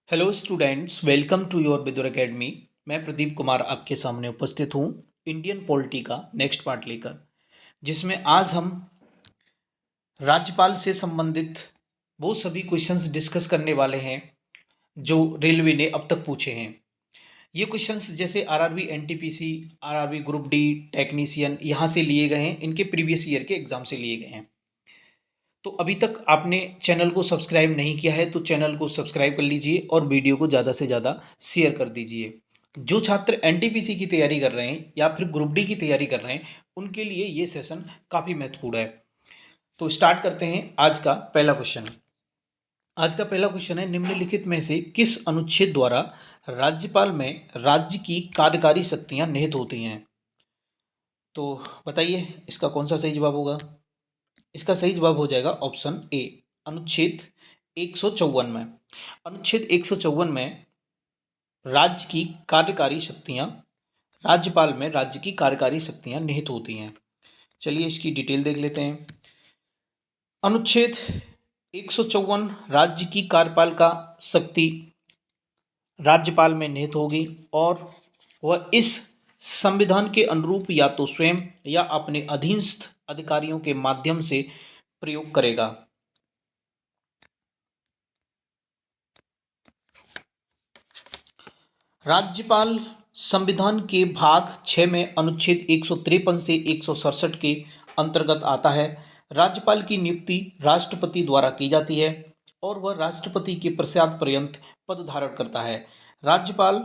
Hello students, welcome to your Vidur academy. मैं प्रदीप कुमार आपके सामने उपस्थित हूँ इंडियन पॉलिटी का नेक्स्ट पार्ट लेकर, जिसमें आज हम राज्यपाल से संबंधित वो सभी क्वेश्चंस डिस्कस करने वाले हैं जो रेलवे ने अब तक पूछे हैं। ये क्वेश्चंस जैसे RRB NTPC, RRB group D, technician यहाँ से लिए गए हैं, इनके प्रीवियस ईयर के एग्जाम से लिए गए हैं। तो अभी तक आपने चैनल को सब्सक्राइब नहीं किया है तो चैनल को सब्सक्राइब कर लीजिए और वीडियो को ज़्यादा से ज़्यादा शेयर कर दीजिए। जो छात्र एनटीपीसी की तैयारी कर रहे हैं या फिर ग्रुप डी की तैयारी कर रहे हैं, उनके लिए ये सेशन काफ़ी महत्वपूर्ण है। तो स्टार्ट करते हैं आज का पहला क्वेश्चन। आज का पहला क्वेश्चन है, निम्नलिखित में से किस अनुच्छेद द्वारा राज्यपाल में राज्य की कार्यकारी शक्तियां निहित होती हैं? तो बताइए इसका कौन सा सही जवाब होगा। इसका सही जवाब हो जाएगा ऑप्शन ए, अनुच्छेद 154 में। अनुच्छेद 154 में राज्य की कार्यकारी शक्तियां, राज्यपाल में राज्य की कार्यकारी शक्तियां निहित होती हैं। चलिए इसकी डिटेल देख लेते हैं। अनुच्छेद 154 राज्य की कार्यपालिका शक्ति राज्यपाल में निहित होगी और वह इस संविधान के अनुरूप या तो स्वयं या अपने अधीनस्थ अधिकारियों के माध्यम से प्रयोग करेगा। राज्यपाल संविधान के भाग 6 में अनुच्छेद 153 से 167 के अंतर्गत आता है। राज्यपाल की नियुक्ति राष्ट्रपति द्वारा की जाती है और वह राष्ट्रपति के पश्चात पर्यंत पद धारण करता है। राज्यपाल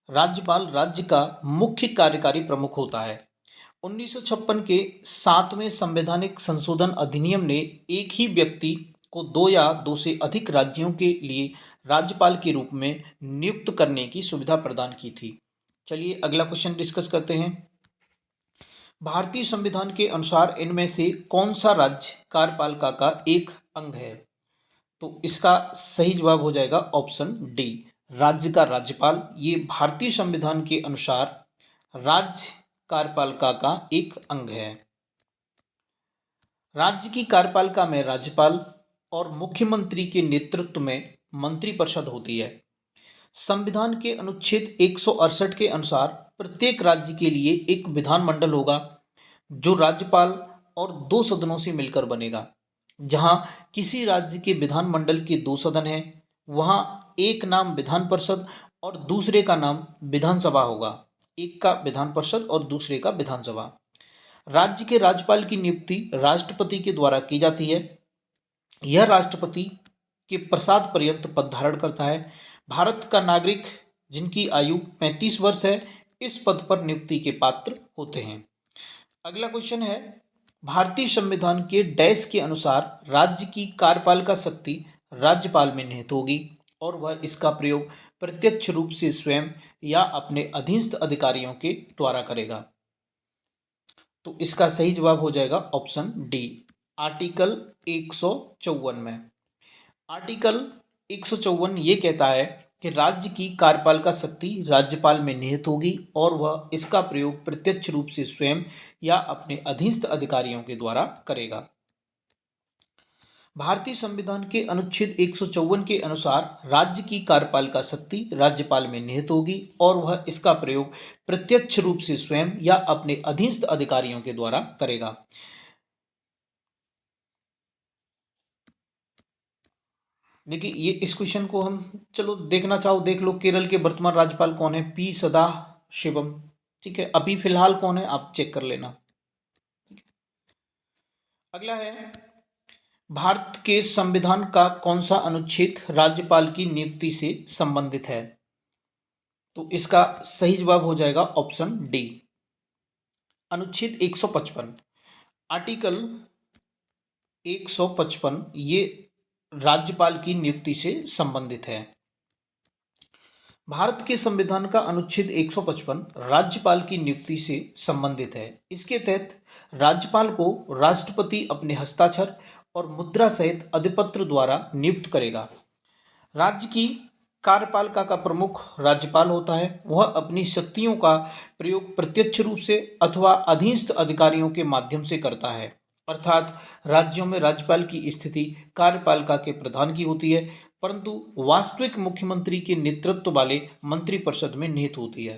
राज्यपाल राज्य का मुख्य कार्यकारी प्रमुख होता है। 1956 के 7वें संवैधानिक संशोधन अधिनियम ने एक ही व्यक्ति को दो या दो से अधिक राज्यों के लिए राज्यपाल के रूप में नियुक्त करने की सुविधा प्रदान की थी। चलिए अगला क्वेश्चन डिस्कस करते हैं। भारतीय संविधान के अनुसार इनमें से कौन सा राज्य कार्यपालिका का एक अंग है? तो इसका सही जवाब हो जाएगा ऑप्शन डी, राज्य का राज्यपाल। ये भारतीय संविधान के अनुसार राज्य कार्यपालिका का एक अंग है। राज्य की कार्यपालिका में राज्यपाल और मुख्यमंत्री के नेतृत्व में मंत्रिपरिषद होती है। संविधान के अनुच्छेद 168 के अनुसार प्रत्येक राज्य के लिए एक विधानमंडल होगा जो राज्यपाल और दो सदनों से मिलकर बनेगा। जहां किसी राज्य के विधानमंडल के दो सदन हैं, वहां एक नाम विधान परिषद और दूसरे का नाम विधानसभा होगा। एक का विधान परिषद और दूसरे का विधानसभा। राज्य के राज्यपाल की नियुक्ति राष्ट्रपति के द्वारा की जाती है। यह राष्ट्रपति के प्रसाद पर्यंत पद धारण करता है। भारत का नागरिक जिनकी आयु 35 वर्ष है इस पद पर नियुक्ति के पात्र होते हैं। अगला क्वेश्चन है, भारतीय संविधान के डैश के अनुसार राज्य की कार्यपालिका शक्ति राज्यपाल में निहित होगी और वह इसका प्रयोग प्रत्यक्ष रूप से स्वयं या अपने अधीनस्थ अधिकारियों के द्वारा करेगा। तो इसका सही जवाब हो जाएगा ऑप्शन डी, आर्टिकल 154 में। आर्टिकल 154 ये कहता है कि राज्य की कार्यपालिका शक्ति राज्यपाल में निहित होगी और वह इसका प्रयोग प्रत्यक्ष रूप से स्वयं या अपने अधीनस्थ अधिकारियों के द्वारा करेगा। भारतीय संविधान के अनुच्छेद 154 के अनुसार राज्य की कार्यपालिका शक्ति राज्यपाल में निहित होगी और वह इसका प्रयोग प्रत्यक्ष रूप से स्वयं या अपने अधीनस्थ अधिकारियों के द्वारा करेगा। देखिए ये इस क्वेश्चन को हम चलो देखना चाहो देख लो। केरल के वर्तमान राज्यपाल कौन है? पी सदा शिवम। ठीक है, अभी फिलहाल कौन है आप चेक कर लेना। अगला है, भारत के संविधान का कौन सा अनुच्छेद राज्यपाल की नियुक्ति से संबंधित है? तो इसका सही जवाब हो जाएगा ऑप्शन डी, अनुच्छेद 155। आर्टिकल 155 ये राज्यपाल की नियुक्ति से संबंधित है। भारत के संविधान का अनुच्छेद 155 राज्यपाल की नियुक्ति से संबंधित है। इसके तहत राज्यपाल को राष्ट्रपति अपने हस्ताक्षर और मुद्रा सहित अधिपत्र द्वारा नियुक्त करेगा। राज्य की कार्यपालिका का प्रमुख राज्यपाल होता है। वह अपनी शक्तियों का प्रयोग प्रत्यक्ष रूप से अथवा अधीनस्थ अधिकारियों के माध्यम से करता है। अर्थात राज्यों में राज्यपाल की स्थिति कार्यपालिका के प्रधान की होती है, परंतु वास्तविक मुख्यमंत्री के नेतृत्व वाले मंत्रिपरिषद में निहित होती है।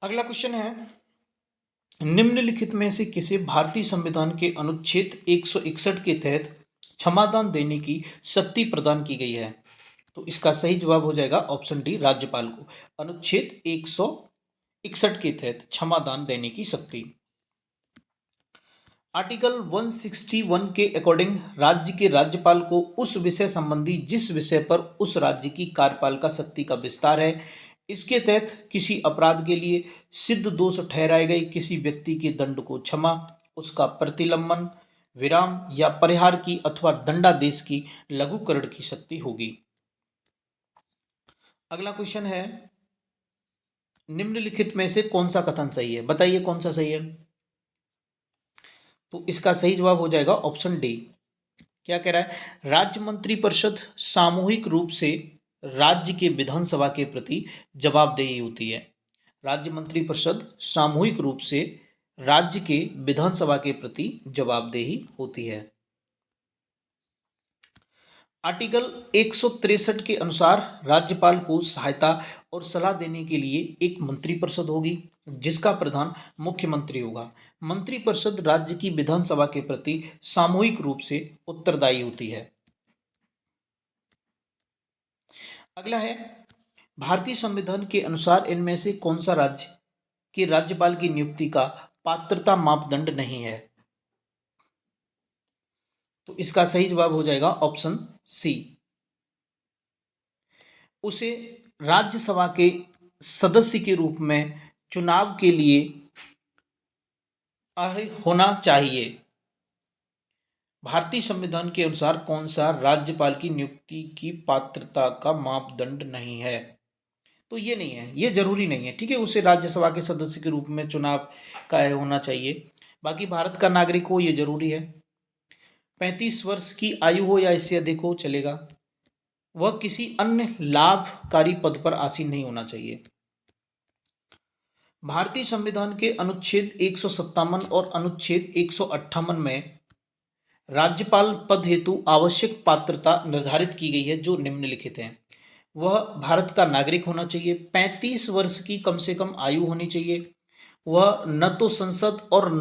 अगला क्वेश्चन है, निम्नलिखित में से किसे भारतीय संविधान के अनुच्छेद 161 के तहत क्षमादान देने की शक्ति प्रदान की गई है? तो इसका सही जवाब हो जाएगा ऑप्शन डी, राज्यपाल को अनुच्छेद 161 के तहत क्षमादान देने की शक्ति। आर्टिकल 161 के अकॉर्डिंग राज्य के राज्यपाल को उस विषय संबंधी जिस विषय पर उस राज्य की कार्यपालिका शक्ति का विस्तार है, इसके तहत किसी अपराध के लिए सिद्ध दोष ठहराए गए किसी व्यक्ति के दंड को क्षमा, उसका प्रतिलंबन, विराम या परिहार की अथवा दंडादेश की लघुकरण की शक्ति होगी। अगला क्वेश्चन है, निम्नलिखित में से कौन सा कथन सही है? बताइए कौन सा सही है? तो इसका सही जवाब हो जाएगा ऑप्शन डी। क्या कह रहा है? राज्य मंत्रिपरिषद सामूहिक रूप से राज्य के विधानसभा के प्रति जवाबदेही होती है। राज्य मंत्रिपरिषद सामूहिक रूप से राज्य के विधानसभा के प्रति जवाबदेही होती है। आर्टिकल 163 के अनुसार राज्यपाल को सहायता और सलाह देने के लिए एक मंत्रिपरिषद होगी जिसका प्रधान मुख्यमंत्री होगा। मंत्रिपरिषद राज्य की विधानसभा के प्रति सामूहिक रूप से उत्तरदायी होती है। अगला है, भारतीय संविधान के अनुसार इनमें से कौन सा राज्य के राज्यपाल की नियुक्ति का पात्रता मापदंड नहीं है? तो इसका सही जवाब हो जाएगा ऑप्शन सी। उसे राज्यसभा के सदस्य के रूप में चुनाव के लिए अर्ह होना चाहिए। भारतीय संविधान के अनुसार कौन सा राज्यपाल की नियुक्ति की पात्रता का मापदंड नहीं है? तो ये नहीं है, ये जरूरी नहीं है, ठीक है। उसे राज्यसभा के सदस्य के रूप में चुनाव का होना चाहिए। बाकी भारत का नागरिक हो ये जरूरी है। 35 वर्ष की आयु हो या इससे अधिक हो चलेगा। वह किसी अन्य लाभकारी पद पर आसीन नहीं होना चाहिए। भारतीय संविधान के अनुच्छेद 157 और अनुच्छेद 158 में राज्यपाल पद हेतु आवश्यक पात्रता निर्धारित की गई है जो निम्नलिखित हैं। वह भारत का नागरिक होना चाहिए, 35 वर्ष की कम से कम आयु होनी चाहिए, वह न तो संसद और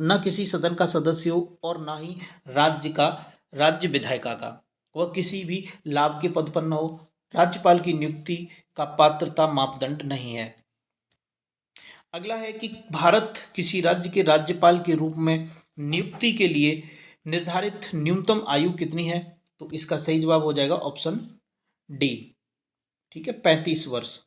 न किसी सदन का सदस्य हो और ना ही राज्य विधायिका का, वह किसी भी लाभ के पद पर न हो। राज्यपाल की नियुक्ति का पात्रता मापदंड नहीं है। अगला है कि भारत किसी राज्य के राज्यपाल के रूप में नियुक्ति के लिए निर्धारित न्यूनतम आयु कितनी है? तो इसका सही जवाब हो जाएगा ऑप्शन डी, ठीक है, 35 वर्ष।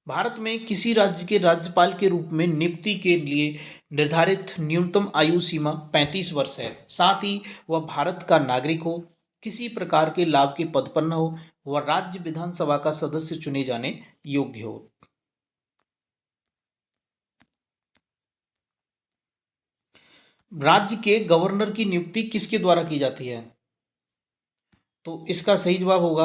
भारत में किसी राज्य के राज्यपाल के रूप में नियुक्ति के लिए निर्धारित न्यूनतम आयु सीमा 35 वर्ष है। साथ ही वह भारत का नागरिक हो, किसी प्रकार के लाभ के पद पर न हो, वह राज्य विधानसभा का सदस्य चुने जाने योग्य हो। राज्य के गवर्नर की नियुक्ति किसके द्वारा की जाती है? तो इसका सही जवाब होगा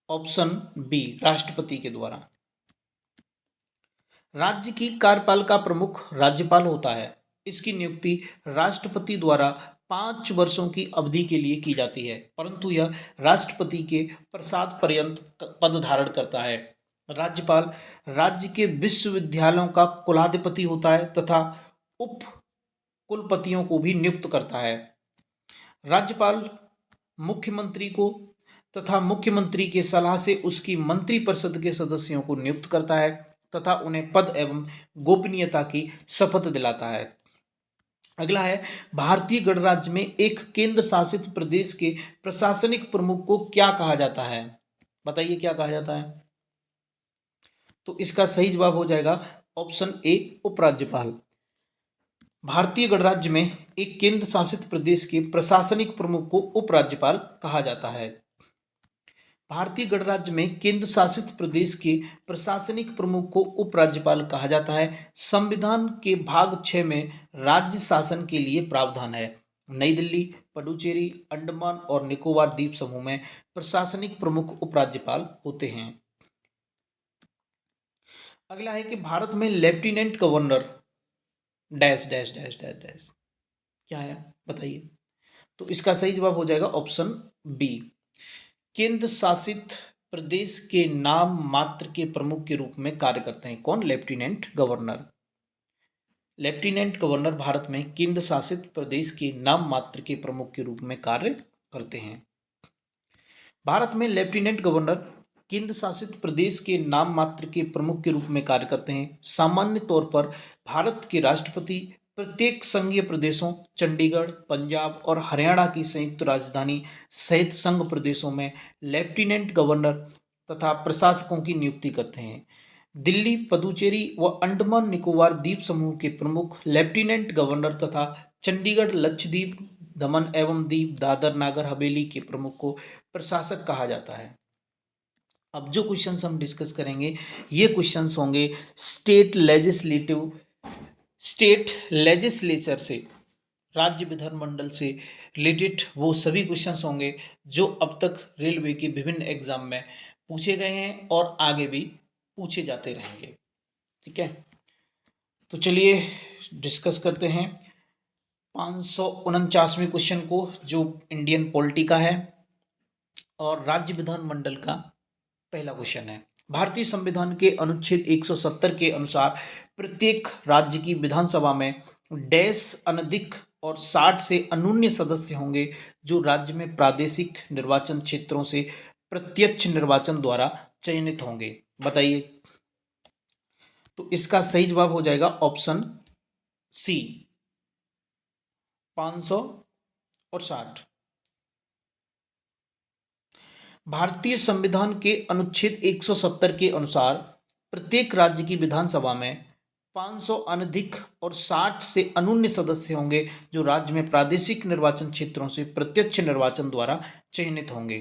ऑप्शन बी, राष्ट्रपति के द्वारा। राज्य की कार्यपालिका प्रमुख राज्यपाल होता है। इसकी नियुक्ति राष्ट्रपति द्वारा 5 वर्षों की अवधि के लिए की जाती है, परंतु यह राष्ट्रपति के प्रसाद पर्यंत पद धारण करता है। राज्यपाल राज्य के विश्वविद्यालयों का कुलाधिपति होता है तथा उप कुलपतियों को भी नियुक्त करता है। राज्यपाल मुख्यमंत्री को तथा मुख्यमंत्री के सलाह से उसकी मंत्रिपरिषद के सदस्यों को नियुक्त करता है तथा उन्हें पद एवं गोपनीयता की शपथ दिलाता है। अगला है, भारतीय गणराज्य में एक केंद्र शासित प्रदेश के प्रशासनिक प्रमुख को क्या कहा जाता है? बताइए क्या कहा जाता है? तो इसका सही जवाब हो जाएगा ऑप्शन ए, उपराज्यपाल। भारतीय गणराज्य में एक केंद्र शासित प्रदेश के प्रशासनिक प्रमुख को उपराज्यपाल कहा जाता है। भारतीय गणराज्य में केंद्र शासित प्रदेश के प्रशासनिक प्रमुख को उपराज्यपाल कहा जाता है। संविधान के भाग 6 में राज्य शासन के लिए प्रावधान है। नई दिल्ली, पुडुचेरी, अंडमान और निकोबार द्वीप समूह में प्रशासनिक प्रमुख उपराज्यपाल होते हैं। अगला है कि भारत में lieutenant governor dash dash dash dash dash क्या है, बताइए। तो इसका सही जवाब हो जाएगा ऑप्शन बी। केंद्र शासित प्रदेश के नाम मात्र के प्रमुख के रूप में कार्य करते हैं। कौन? Lieutenant governor. Lieutenant governor Bharat में केंद्र शासित प्रदेश के नाम मात्र के प्रमुख के रूप में कार्य करते हैं। भारत में लेफ्टिनेंट गवर्नर केंद्र शासित प्रदेश के नाम मात्र के प्रमुख के रूप में कार्य करते हैं। सामान्य तौर पर भारत के राष्ट्रपति प्रत्येक संघीय प्रदेशों, चंडीगढ़, पंजाब और हरियाणा की संयुक्त राजधानी सहित संघ प्रदेशों में लेफ्टिनेंट गवर्नर तथा प्रशासकों की नियुक्ति करते हैं। दिल्ली, पुडुचेरी व अंडमान निकोबार द्वीप समूह के प्रमुख लेफ्टिनेंट गवर्नर तथा चंडीगढ़, लक्षद्वीप, दमन एवं दीव, दादर नागर हवेली के प्रमुख को प्रशासक कहा जाता है। अब जो क्वेश्चंस हम डिस्कस करेंगे ये क्वेश्चंस होंगे स्टेट लेजिस्लेचर से, राज्य विधानमंडल से रिलेटेड वो सभी क्वेश्चंस होंगे जो अब तक रेलवे के विभिन्न एग्जाम में पूछे गए हैं और आगे भी पूछे जाते रहेंगे। ठीक है, तो चलिए डिस्कस करते हैं 549वें क्वेश्चन को, जो इंडियन पॉलिटी का है और राज्य विधानमंडल का पहला क्वेश्चन है। भारतीय संविधान के अनुच्छेद 170 के अनुसार प्रत्येक राज्य की विधानसभा में डैश अनधिक और 60 से अन्यून्य सदस्य होंगे जो राज्य में प्रादेशिक निर्वाचन क्षेत्रों से प्रत्यक्ष निर्वाचन द्वारा चयनित होंगे। बताइए। तो इसका सही जवाब हो जाएगा ऑप्शन सी, 500 और 60। भारतीय संविधान के अनुच्छेद 170 के अनुसार प्रत्येक राज्य की विधानसभा में 500 अनधिक और 60 से अन्यून्य सदस्य होंगे जो राज्य में प्रादेशिक निर्वाचन क्षेत्रों से प्रत्यक्ष निर्वाचन द्वारा चयनित होंगे।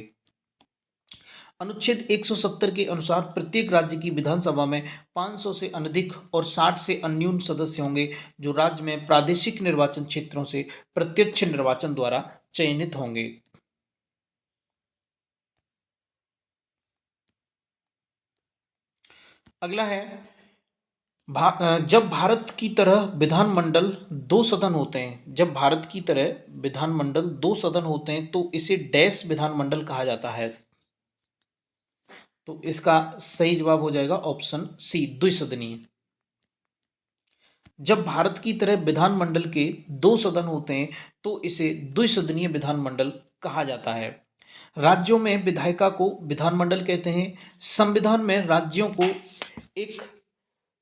अनुच्छेद 170 के अनुसार प्रत्येक राज्य की विधानसभा में 500 से अनधिक और 60 से अन्यून सदस्य होंगे जो राज्य में प्रादेशिक निर्वाचन क्षेत्रों से प्रत्यक्ष निर्वाचन द्वारा चयनित होंगे। अगला है जब भारत की तरह विधानमंडल दो सदन होते हैं, जब भारत की तरह विधानमंडल दो सदन होते हैं तो इसे डैश विधानमंडल कहा जाता है। तो इसका सही जवाब हो जाएगा ऑप्शन सी, द्विसदनीय। जब भारत की तरह विधानमंडल के दो सदन होते हैं तो इसे द्विसदनीय विधानमंडल कहा जाता है। राज्यों में विधायिका को विधानमंडल कहते हैं। संविधान में राज्यों को एक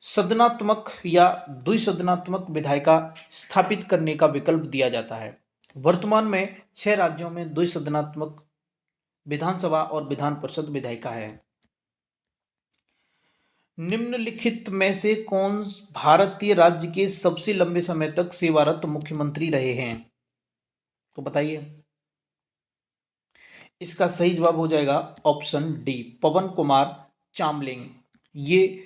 सदनात्मक या द्विसदनात्मक विधायिका स्थापित करने का विकल्प दिया जाता है। वर्तमान में 6 राज्यों में द्विसदनात्मक विधानसभा और विधान परिषद विधायिका है। निम्नलिखित में से कौन भारतीय राज्य के सबसे लंबे समय तक सेवारत मुख्यमंत्री रहे हैं? तो बताइए। इसका सही जवाब हो जाएगा ऑप्शन डी, पवन कुमार चामलिंग। ये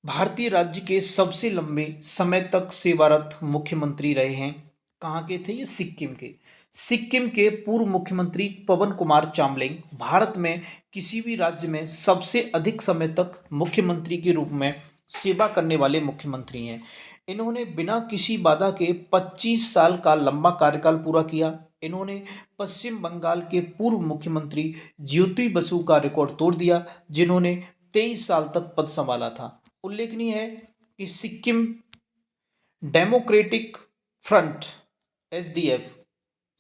भारतीय राज्य के सबसे लंबे समय तक सेवारत मुख्यमंत्री रहे हैं। कहाँ के थे ये? सिक्किम के। सिक्किम के पूर्व मुख्यमंत्री पवन कुमार चामलिंग भारत में किसी भी राज्य में सबसे अधिक समय तक मुख्यमंत्री के रूप में सेवा करने वाले मुख्यमंत्री हैं। इन्होंने बिना किसी बाधा के 25 साल का लंबा कार्यकाल पूरा किया। इन्होंने पश्चिम बंगाल के पूर्व मुख्यमंत्री ज्योति बसु का रिकॉर्ड तोड़ दिया, जिन्होंने 23 साल तक पद संभाला था। उल्लेखनीय है कि Sikkim democratic front SDF,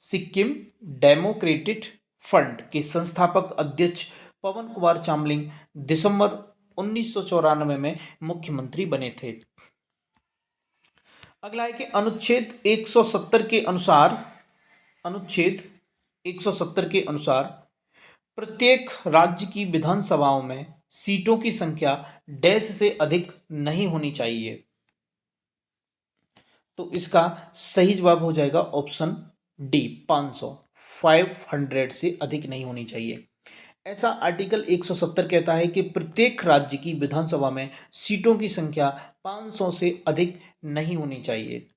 Sikkim democratic front के संस्थापक अध्यक्ष पवन कुमार चामलिंग दिसंबर 1994 में मुख्यमंत्री बने थे। अगला है कि अनुच्छेद 170 के अनुसार प्रत्येक राज्य की विधानसभाओं में सीटों की संख्या डैश से अधिक नहीं होनी चाहिए। तो इसका सही जवाब हो जाएगा ऑप्शन डी, 500 से अधिक नहीं होनी चाहिए। ऐसा आर्टिकल 170 कहता है कि प्रत्येक राज्य की विधानसभा में सीटों की संख्या 500 से अधिक नहीं होनी चाहिए।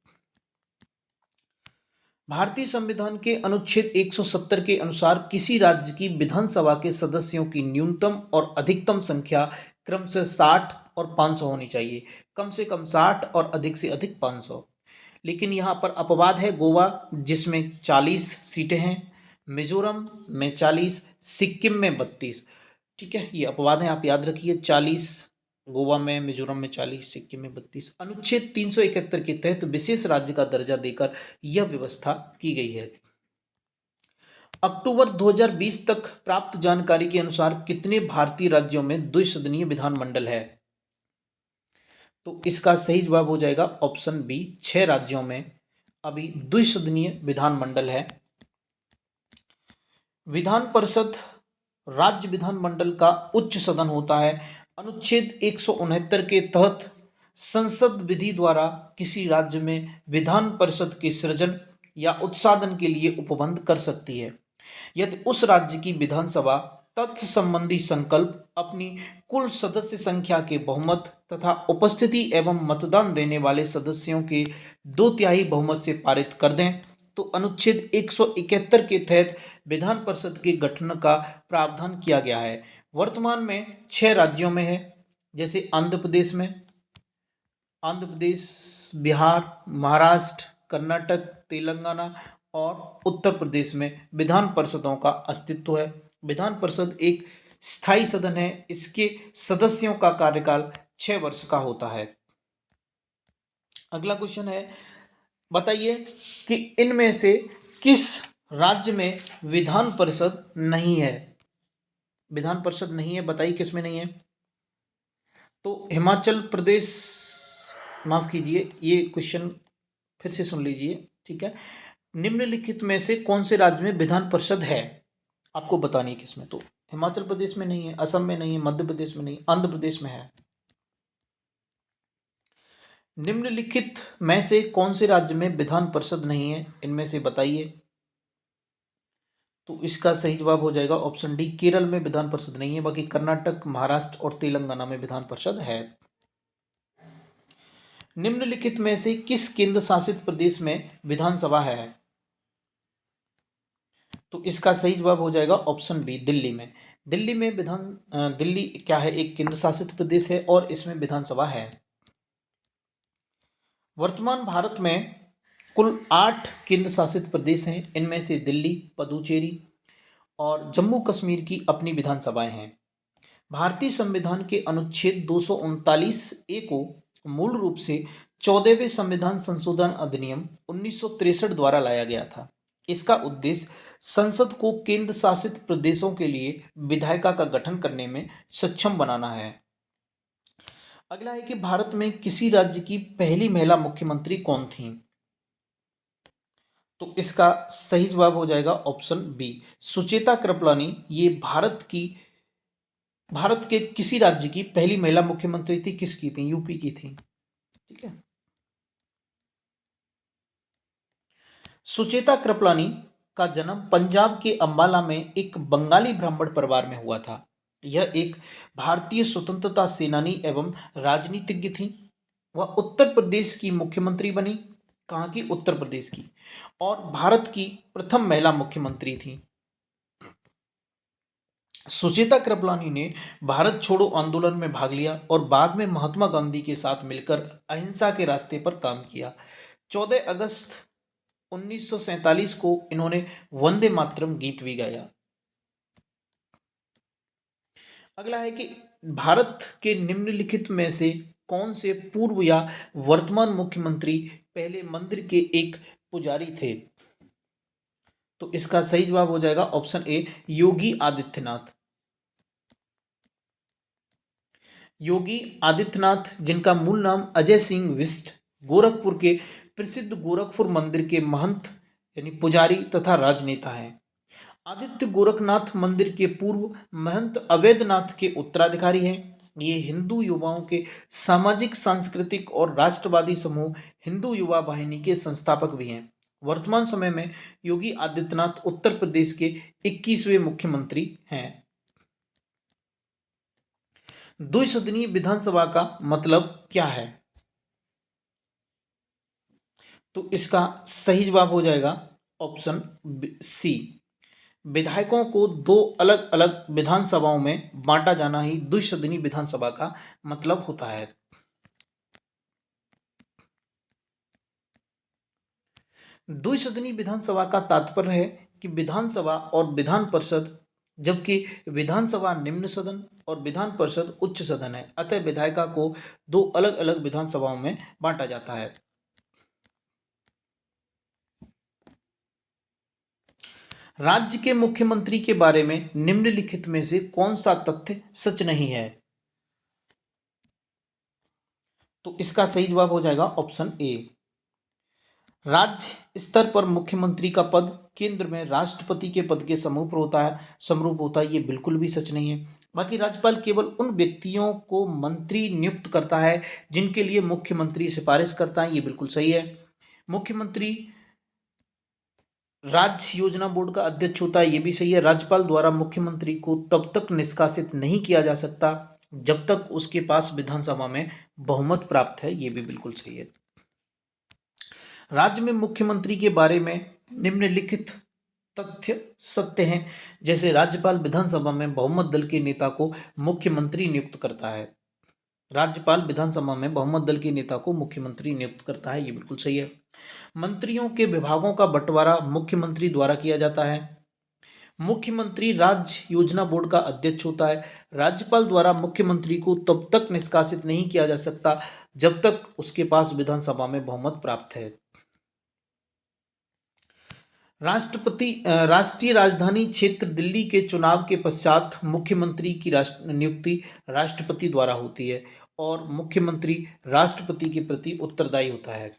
भारतीय संविधान के अनुच्छेद 170 के अनुसार किसी राज्य की विधानसभा के सदस्यों की न्यूनतम और अधिकतम संख्या क्रमशः 60 और 500 होनी चाहिए। कम से कम 60 और अधिक से अधिक 500। लेकिन यहाँ पर अपवाद है गोवा, जिसमें 40 सीटें हैं, मिजोरम में 40, सिक्किम में 32। ठीक है, ये अपवाद है, आप याद रखिए। 40 गोवा में, मिजोरम में 40, सिक्किम में 32। अनुच्छेद 371 के तहत विशेष राज्य का दर्जा देकर यह व्यवस्था की गई है। अक्टूबर 2020 तक प्राप्त जानकारी के अनुसार कितने भारतीय राज्यों में द्विसदनीय विधानमंडल है? तो इसका सही जवाब हो जाएगा ऑप्शन बी, 6 राज्यों में अभी द्विसदनीय विधानमंडल है। विधान परिषद राज्य विधानमंडल का उच्च सदन होता है। अनुच्छेद 169 के तहत संसद विधि द्वारा किसी राज्य में विधान परिषद के सृजन या उत्साधन के लिए उपबंध कर सकती है यदि उस राज्य की विधानसभा तथ्य संबंधी संकल्प अपनी कुल सदस्य संख्या के बहुमत तथा उपस्थिति एवं मतदान देने वाले सदस्यों के 2/3 बहुमत से पारित कर दें तो अनुच्छेद 171 के तहत विधान परिषद के गठन का प्रावधान किया गया है। वर्तमान में 6 राज्यों में है, जैसे आंध्र प्रदेश, बिहार, महाराष्ट्र, कर्नाटक, तेलंगाना और उत्तर प्रदेश में विधान परिषदों का अस्तित्व है। विधान परिषद एक स्थायी सदन है। इसके सदस्यों का कार्यकाल 6 वर्ष का होता है। अगला क्वेश्चन है, बताइए कि इनमें से किस राज्य में विधान परिषद नहीं है? विधान परिषद नहीं है, बताइए किस में नहीं है? तो हिमाचल प्रदेश, माफ कीजिए, ये क्वेश्चन फिर से सुन लीजिए, ठीक है। निम्नलिखित में से कौन से राज्य में विधान परिषद है, आपको बतानी है किसमें। तो हिमाचल प्रदेश में नहीं है, असम में नहीं है, मध्य प्रदेश में नहीं, आंध्र प्रदेश में है। निम्नलिखित में से कौन से राज्य में विधान परिषद नहीं है, इनमें से बताइए। तो इसका सही जवाब हो जाएगा ऑप्शन डी, केरल में विधान परिषद नहीं है, बाकी कर्नाटक, महाराष्ट्र और तेलंगाना में विधान परिषद है। निम्नलिखित में से किस केंद्र शासित प्रदेश में विधानसभा है? तो इसका सही जवाब हो जाएगा ऑप्शन बी, दिल्ली में। दिल्ली में दिल्ली क्या है, एक केंद्र शासित प्रदेश है और इसमें विधानसभा है। वर्तमान भारत में कुल 8 केंद्र शासित प्रदेश हैं। इनमें से दिल्ली, पुदुचेरी और जम्मू कश्मीर की अपनी विधानसभाएं हैं। भारतीय संविधान के अनुच्छेद 239 ए को मूल रूप से 14वें संविधान संशोधन अधिनियम 1963 द्वारा लाया गया था। इसका उद्देश्य संसद को केंद्र शासित प्रदेशों के लिए विधायिका का गठन करने में सक्षम बनाना है। अगला है कि भारत में किसी राज्य की पहली महिला मुख्यमंत्री कौन थी? तो इसका सही जवाब हो जाएगा ऑप्शन बी, सुचेता कृपलानी। ये भारत के किसी राज्य की पहली महिला मुख्यमंत्री थी, किसकी थी? यूपी की थी। ठीक है। सुचेता कृपलानी का जन्म पंजाब के अंबाला में एक बंगाली ब्राह्मण परिवार में हुआ था। यह एक भारतीय स्वतंत्रता सेनानी एवं राजनीतिज्ञ थी। वह उत्तर प्रदेश की मुख्यमंत्री बनी। कहाँ की? उत्तर प्रदेश की। और भारत की प्रथम महिला मुख्यमंत्री थी। सुचेता कृपलानी ने भारत छोड़ो आंदोलन में भाग लिया और बाद में महात्मा गांधी के साथ मिलकर अहिंसा के रास्ते पर काम किया। 14 अगस्त 1947 को इन्होंने वंदे मातरम गीत भी गाया। अगला है कि भारत के निम्नलिखित में से कौन से पूर्व या वर्तमान मुख्यमंत्री पहले मंदिर के एक पुजारी थे? तो इसका सही जवाब हो जाएगा ऑप्शन ए, योगी आदित्यनाथ। योगी आदित्यनाथ, जिनका मूल नाम अजय सिंह बिष्ट, गोरखपुर के प्रसिद्ध गोरखपुर मंदिर के महंत यानी पुजारी तथा राजनेता हैं। आदित्य गोरखनाथ मंदिर के पूर्व महंत अवैधनाथ के उत्तराधिकारी हैं। ये हिंदू युवाओं के सामाजिक, सांस्कृतिक और राष्ट्रवादी समूह हिंदू युवा वाहिनी के संस्थापक भी हैं। वर्तमान समय में योगी आदित्यनाथ उत्तर प्रदेश के 21वें मुख्यमंत्री हैं। द्विसदनीय विधानसभा का मतलब क्या है? तो इसका सही जवाब हो जाएगा ऑप्शन सी। विधायकों को दो अलग अलग विधानसभाओं में बांटा जाना ही द्विसदनीय विधानसभा का मतलब होता है। द्विसदनीय विधानसभा का तात्पर्य है कि विधानसभा और विधान परिषद, जबकि विधानसभा निम्न सदन और विधान परिषद उच्च सदन है, अतः विधायिका को दो अलग अलग विधानसभाओं में बांटा जाता है। राज्य के मुख्यमंत्री के बारे में निम्नलिखित में से कौन सा तथ्य सच नहीं है? तो इसका सही जवाब हो जाएगा ऑप्शन ए। राज्य स्तर पर मुख्यमंत्री का पद केंद्र में राष्ट्रपति के पद के समरूप होता है, ये बिल्कुल भी सच नहीं है। बाकी राज्यपाल केवल उन व्यक्तियों को मंत्री नियुक्त करता है जिनके लिए मुख्यमंत्री सिफारिश करता है, ये बिल्कुल सही है। मुख्यमंत्री राज्य योजना बोर्ड का अध्यक्ष होता है, ये भी सही है। राज्यपाल द्वारा मुख्यमंत्री को तब तक निष्कासित नहीं किया जा सकता जब तक उसके पास विधानसभा में बहुमत प्राप्त है, ये भी बिल्कुल सही है। राज्य में मुख्यमंत्री के बारे में निम्नलिखित तथ्य सत्य हैं, जैसे राज्यपाल विधानसभा में बहुमत दल के नेता को मुख्यमंत्री नियुक्त करता है। राज्यपाल विधानसभा में बहुमत दल के नेता को मुख्यमंत्री नियुक्त करता है, ये बिल्कुल सही है। मंत्रियों के विभागों का बंटवारा मुख्यमंत्री द्वारा किया जाता है। मुख्यमंत्री राज्य योजना बोर्ड का अध्यक्ष होता है। राज्यपाल द्वारा मुख्यमंत्री को तब तक निष्कासित नहीं किया जा सकता जब तक उसके पास विधानसभा में बहुमत प्राप्त है। राष्ट्रीय राजधानी क्षेत्र दिल्ली के चुनाव के पश्चात मुख्यमंत्री की नियुक्ति राष्ट्रपति द्वारा होती है और मुख्यमंत्री राष्ट्रपति के प्रति उत्तरदायी होता है।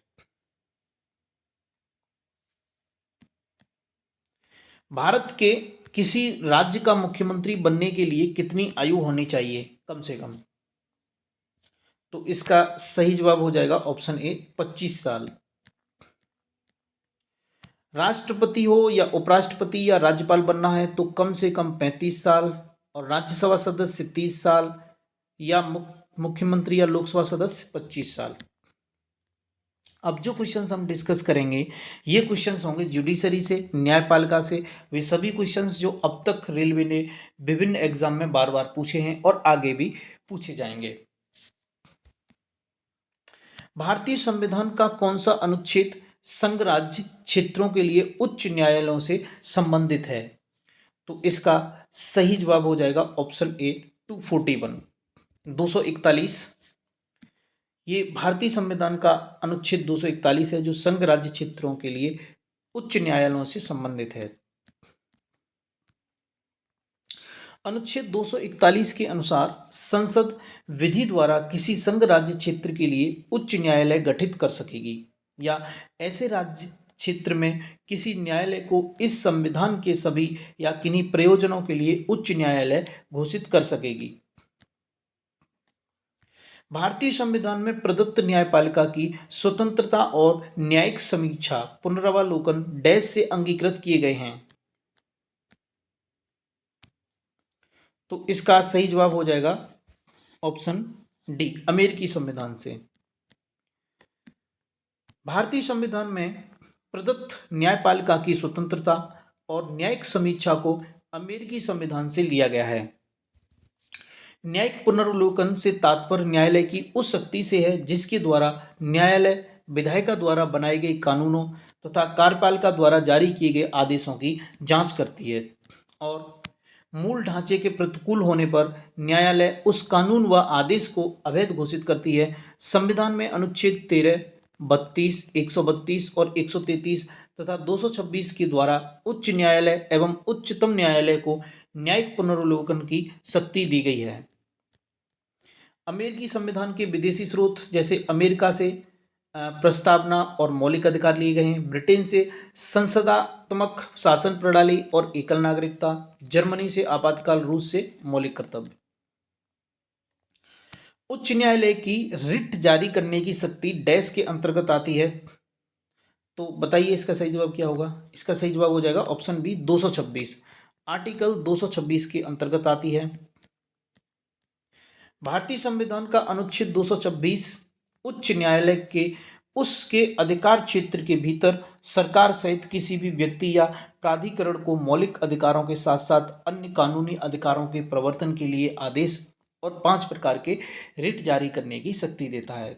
भारत के किसी राज्य का मुख्यमंत्री बनने के लिए कितनी आयु होनी चाहिए कम से कम? तो इसका सही जवाब हो जाएगा ऑप्शन ए 25 साल। राष्ट्रपति हो या उपराष्ट्रपति या राज्यपाल बनना है तो कम से कम 35 साल, और राज्यसभा सदस्य 30 साल, या मुख्यमंत्री या लोकसभा सदस्य 25 साल। अब जो क्वेश्चंस हम डिस्कस करेंगे ये क्वेश्चंस होंगे जुडिशरी से, न्यायपालिका से, वे सभी क्वेश्चंस जो अब तक रेलवे ने विभिन्न एग्जाम में बार बार पूछे हैं और आगे भी पूछे जाएंगे। भारतीय संविधान का कौन सा अनुच्छेद संघ राज्य क्षेत्रों के लिए उच्च न्यायालयों से संबंधित है? तो इसका सही जवाब हो जाएगा ऑप्शन ए 241, 241। ये भारतीय संविधान का अनुच्छेद 241 है जो संघ राज्य क्षेत्रों के लिए उच्च न्यायालयों से संबंधित है। अनुच्छेद 241 के अनुसार संसद विधि द्वारा किसी संघ राज्य क्षेत्र के लिए उच्च न्यायालय गठित कर सकेगी या ऐसे राज्य क्षेत्र में किसी न्यायालय को इस संविधान के सभी या किन्हीं प्रयोजनों के लिए उच्च न्यायालय घोषित कर सकेगी। भारतीय संविधान में प्रदत्त न्यायपालिका की स्वतंत्रता और न्यायिक समीक्षा पुनरावलोकन डैश से अंगीकृत किए गए हैं? तो इसका सही जवाब हो जाएगा ऑप्शन डी, अमेरिकी संविधान से। भारतीय संविधान में प्रदत्त न्यायपालिका की स्वतंत्रता और न्यायिक समीक्षा को अमेरिकी संविधान से लिया गया है। न्यायिक पुनर्वलोकन से तात्पर्य न्यायालय की उस शक्ति से है जिसके द्वारा न्यायालय विधायिका द्वारा बनाए गए कानूनों तथा कार्यपालिका द्वारा जारी किए गए आदेशों की जांच करती है, और मूल ढांचे के प्रतिकूल होने पर न्यायालय उस कानून व आदेश को अवैध घोषित करती है। संविधान में अनुच्छेद 13, 32, 132 और 133 तथा 226 के द्वारा उच्च न्यायालय एवं उच्चतम न्यायालय को न्यायिक पुनर्वलोकन की शक्ति दी गई है। अमेरिकी संविधान के विदेशी स्रोत जैसे अमेरिका से प्रस्तावना और मौलिक अधिकार लिए गए हैं, ब्रिटेन से संसदात्मक शासन प्रणाली और एकल नागरिकता, जर्मनी से आपातकाल, रूस से मौलिक कर्तव्य। उच्च न्यायालय की रिट जारी करने की शक्ति डैश के अंतर्गत आती है? तो बताइए इसका सही जवाब क्या होगा? इसका सही जवाब हो जाएगा ऑप्शन बी 226, आर्टिकल 226 के अंतर्गत आती है। भारतीय संविधान का अनुच्छेद 226 उच्च न्यायालय के उसके अधिकार क्षेत्र के भीतर सरकार सहित किसी भी व्यक्ति या प्राधिकरण को मौलिक अधिकारों के साथ साथ अन्य कानूनी अधिकारों के प्रवर्तन के लिए आदेश और 5 प्रकार के रिट जारी करने की शक्ति देता है।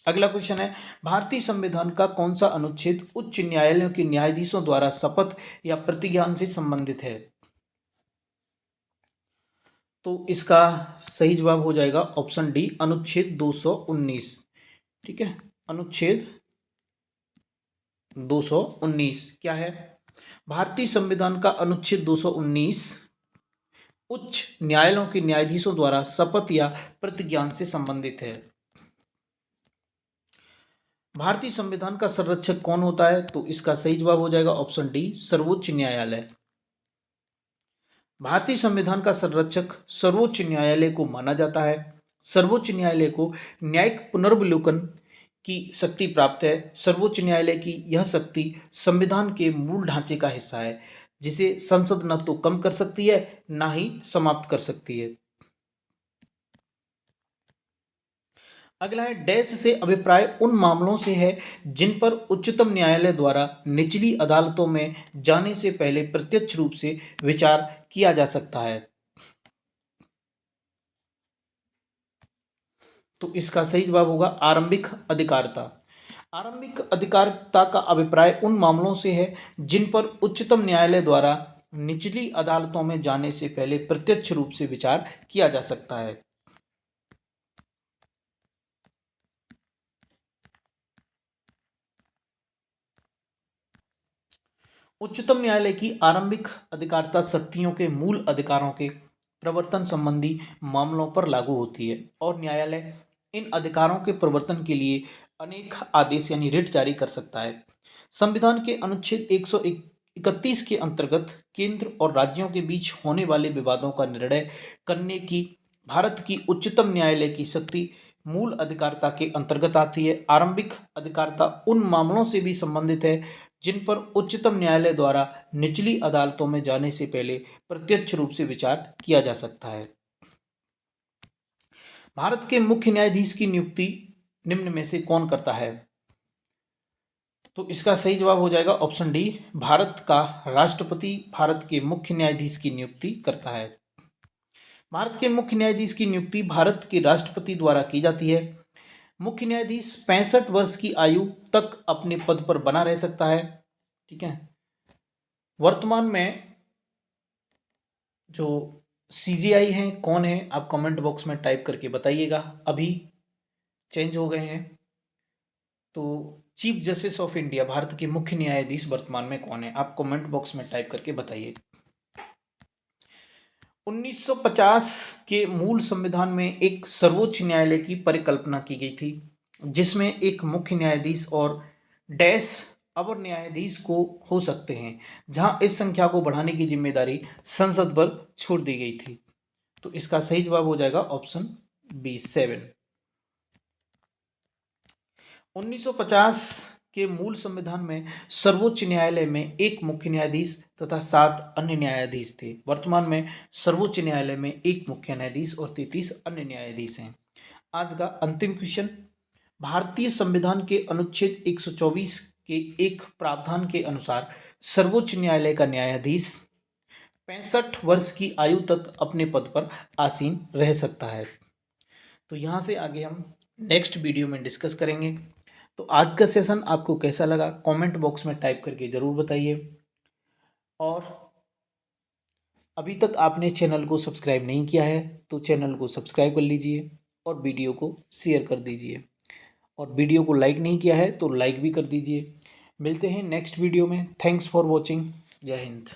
अगला क्वेश्चन है, भारतीय संविधान का कौन सा अनुच्छेद उच्च न्यायालयों के न्यायाधीशों द्वारा शपथ या प्रतिज्ञान से संबंधित है? तो इसका सही जवाब हो जाएगा ऑप्शन डी, अनुच्छेद 219। ठीक है, अनुच्छेद 219 क्या है? भारतीय संविधान का अनुच्छेद 219 उच्च न्यायालयों के न्यायाधीशों द्वारा शपथ या प्रतिज्ञान से संबंधित है। भारतीय संविधान का संरक्षक कौन होता है? तो इसका सही जवाब हो जाएगा ऑप्शन डी, सर्वोच्च न्यायालय। भारतीय संविधान का संरक्षक सर्वोच्च न्यायालय को माना जाता है। सर्वोच्च न्यायालय को न्यायिक पुनर्विलोकन की शक्ति प्राप्त है। सर्वोच्च न्यायालय की यह शक्ति संविधान के मूल ढांचे का हिस्सा है, जिसे संसद न तो कम कर सकती है न ही समाप्त कर सकती है। अगला है, डैश से अभिप्राय उन मामलों से है जिन पर उच्चतम न्यायालय द्वारा निचली अदालतों में जाने से पहले प्रत्यक्ष रूप से विचार किया जा सकता है। तो इसका सही जवाब होगा आरंभिक अधिकारिता। आरंभिक अधिकारिता का अभिप्राय उन मामलों से है जिन पर उच्चतम न्यायालय द्वारा निचली अदालतों में जाने से पहले प्रत्यक्ष रूप से विचार किया जा सकता है। उच्चतम न्यायालय की आरंभिक अधिकारिता शक्तियों के मूल अधिकारों के प्रवर्तन संबंधी मामलों पर लागू होती है और न्यायालय इन अधिकारों के प्रवर्तन के लिए अनेक आदेश यानी रिट जारी कर सकता है। संविधान के अनुच्छेद 131 के अंतर्गत केंद्र और राज्यों के बीच होने वाले विवादों का निर्णय करने की भारत की उच्चतम न्यायालय की शक्ति मूल अधिकारिता के अंतर्गत आती है। आरंभिक अधिकारिता उन मामलों से भी संबंधित है जिन पर उच्चतम न्यायालय द्वारा निचली अदालतों में जाने से पहले प्रत्यक्ष रूप से विचार किया जा सकता है। भारत के मुख्य न्यायाधीश की नियुक्ति निम्न में से कौन करता है? तो इसका सही जवाब हो जाएगा ऑप्शन डी, भारत का राष्ट्रपति भारत के मुख्य न्यायाधीश की नियुक्ति करता है। भारत के मुख्य न्यायाधीश की नियुक्ति भारत के राष्ट्रपति द्वारा की जाती है। मुख्य न्यायाधीश 65 वर्ष की आयु तक अपने पद पर बना रह सकता है। ठीक है, वर्तमान में जो सीजीआई हैं कौन है, आप कमेंट बॉक्स में टाइप करके बताइएगा। अभी चेंज हो गए हैं, तो chief justice of India Bharat के मुख्य न्यायाधीश वर्तमान में कौन है, आप कमेंट बॉक्स में टाइप करके बताइए। 1950 के मूल संविधान में एक सर्वोच्च न्यायालय की परिकल्पना की गई थी, जिसमें एक मुख्य न्यायाधीश और डैश अवर न्यायाधीश को हो सकते हैं, जहां इस संख्या को बढ़ाने की जिम्मेदारी संसद पर छोड़ दी गई थी। तो इसका सही जवाब हो जाएगा ऑप्शन बी, 7। 1950 के मूल संविधान में सर्वोच्च न्यायालय में एक मुख्य न्यायाधीश तथा 7 अन्य न्यायाधीश थे। वर्तमान में सर्वोच्च न्यायालय में एक मुख्य न्यायाधीश और 33 अन्य न्यायाधीश हैं। आज का अंतिम क्वेश्चन, भारतीय संविधान के अनुच्छेद 124 के एक प्रावधान के अनुसार सर्वोच्च न्यायालय का न्यायाधीश 65 वर्ष की आयु तक अपने पद पर आसीन रह सकता है। तो यहाँ से आगे हम नेक्स्ट वीडियो में डिस्कस करेंगे। तो आज का सेशन आपको कैसा लगा कमेंट बॉक्स में टाइप करके ज़रूर बताइए, और अभी तक आपने चैनल को सब्सक्राइब नहीं किया है तो चैनल को सब्सक्राइब कर लीजिए और वीडियो को शेयर कर दीजिए, और वीडियो को लाइक नहीं किया है तो लाइक भी कर दीजिए। मिलते हैं नेक्स्ट वीडियो में। Thanks for watching. जय हिंद।